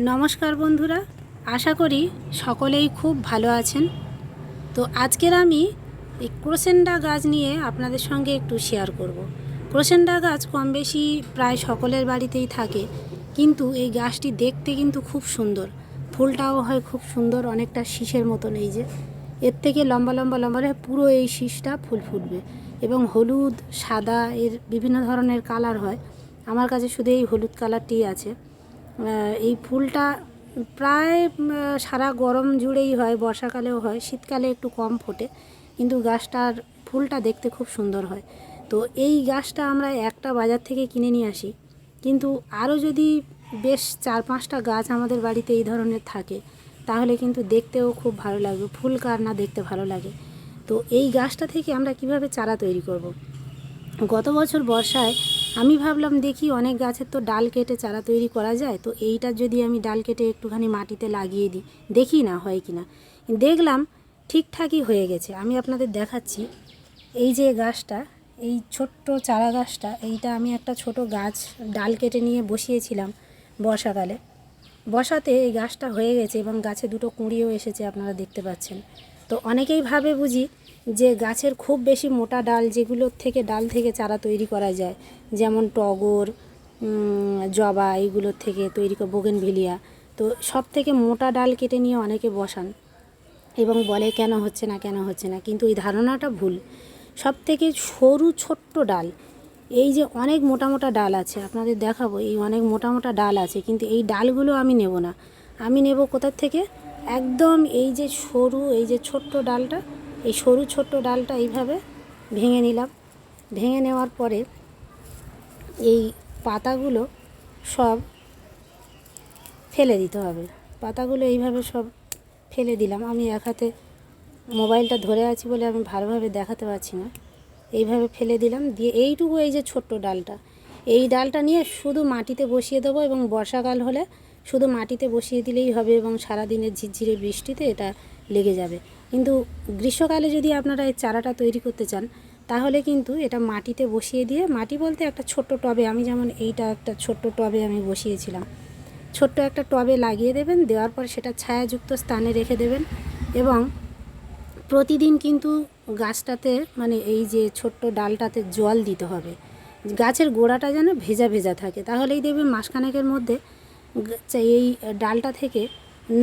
নমস্কার বন্ধুরা, আশা করি সকলেই খুব ভালো আছেন। তো আজকের আমি এই ক্রোসেন্ডা গাছ নিয়ে আপনাদের সঙ্গে একটু শেয়ার করব। ক্রোসেন্ডা গাছ কম বেশি প্রায় সকলের বাড়িতেই থাকে, কিন্তু এই গাছটি দেখতে কিন্তু খুব সুন্দর, ফুলটাও হয় খুব সুন্দর, অনেকটা শীষের মতন। এই যে এর থেকে লম্বা লম্বা লম্বা পুরো এই শীষটা ফুল ফুটবে এবং হলুদ সাদা এর বিভিন্ন ধরনের কালার হয়। আমার কাছে শুধু এই হলুদ কালারটিই আছে। এই ফুলটা প্রায় সারা গরম জুড়েই হয়, বর্ষাকালেও হয়, শীতকালে একটু কম ফোটে, কিন্তু গাছটার ফুলটা দেখতে খুব সুন্দর হয়। তো এই গাছটা আমরা একটা বাজার থেকে কিনে নিয়ে আসি, কিন্তু আরও যদি বেশ 4-5টা গাছ আমাদের বাড়িতে এই ধরনের থাকে, তাহলে কিন্তু দেখতেও খুব ভালো লাগবে। ফুল কার না দেখতে ভালো লাগে। তো এই গাছটা থেকে আমরা কিভাবে চারা তৈরি করব। গত বছর বর্ষায় আমি ভাবলাম দেখি অনেক গাছের তো ডাল কেটে চারা তৈরি করা যায়, তো এইটার যদি আমি ডাল কেটে একটুখানি মাটিতে লাগিয়ে দিই, দেখি না হয় কি না। দেখলাম ঠিকঠাকই হয়ে গেছে। আমি আপনাদের দেখাচ্ছি। এই যে গাছটা, এই ছোট্ট চারা গাছটা, এইটা আমি একটা ছোট গাছ ডাল কেটে নিয়ে বসিয়েছিলাম বর্ষাকালে। বসাতে এই গাছটা হয়ে গেছে এবং গাছে দুটো কুঁড়িও এসেছে, আপনারা দেখতে পাচ্ছেন। তো অনেকেই ভাবে বুঝি যে গাছের খুব বেশি মোটা ডাল, যেগুলোর থেকে ডাল থেকে চারা তৈরি করা যায়, যেমন টগর, জবা, এইগুলোর থেকে তৈরি বোগেনভিলিয়া, তো সব থেকে মোটা ডাল কেটে নিয়ে অনেকে বসান এবং বলে কেন হচ্ছে না কেন হচ্ছে না, কিন্তু এই ধারণাটা ভুল। সব থেকে সরু ছোট্ট ডাল, এই যে অনেক মোটা মোটা ডাল আছে, আপনাদের দেখাবো, এই অনেক মোটা মোটা ডাল আছে, কিন্তু এই ডালগুলো আমি নেব না। আমি নেব কোথার থেকে? একদম এই যে সরু, এই যে ছোট্ট ডালটা, এই সরু ছোট্ট ডালটা এইভাবে ভেঙে নিলাম। ভেঙে নেওয়ার পরে এই পাতাগুলো সব ফেলে দিতে হবে। পাতাগুলো এইভাবে সব ফেলে দিলাম। আমি এক হাতে মোবাইলটা ধরে আছি বলে আমি ভালোভাবে দেখাতে পারছি না। এইভাবে ফেলে দিলাম, দিয়ে এইটুকু এই যে ছোট্ট ডালটা, এই ডালটা নিয়ে শুধু মাটিতে বসিয়ে দেবো এবং বর্ষাকাল হলে শুধু মাটিতে বসিয়ে দিলেই হবে এবং সারাদিনের ঝিরঝিরে বৃষ্টিতে এটা লেগে যাবে। কিন্তু গ্রীষ্মকালে যদি আপনারা এই চারাটা তৈরি করতে চান, তাহলে কিন্তু এটা মাটিতে বসিয়ে দিয়ে, মাটি বলতে একটা ছোট্ট টবে, আমি যেমন এইটা একটা ছোট্ট টবে আমি বসিয়েছিলাম, ছোট্ট একটা টবে লাগিয়ে দেবেন। দেওয়ার পর সেটা ছায়াযুক্ত স্থানে রেখে দেবেন এবং প্রতিদিন কিন্তু গাছটাতে, মানে এই যে ছোট্ট ডালটাতে জল দিতে হবে। গাছের গোড়াটা যেন ভেজা ভেজা থাকে, তাহলেই দেখবেন মাসখানেকের মধ্যে এই ডালটা থেকে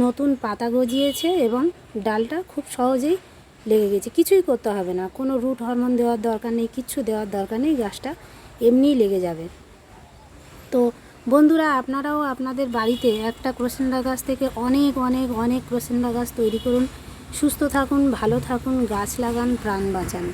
নতুন পাতা গজিয়েছে এবং ডালটা খুব সহজেই লেগে গেছে। কিছুই করতে হবে না, কোনো রুট হরমোন দেওয়ার দরকার নেই, কিচ্ছু দেওয়ার দরকার নেই, গাছটা এমনিই লেগে যাবে। তো বন্ধুরা, আপনারাও আপনাদের বাড়িতে একটা ক্রোসেন্ডা গাছ থেকে অনেক অনেক অনেক ক্রোসেন্ডা গাছ তৈরি করুন। সুস্থ থাকুন, ভালো থাকুন, গাছ লাগান, প্রাণ বাঁচান।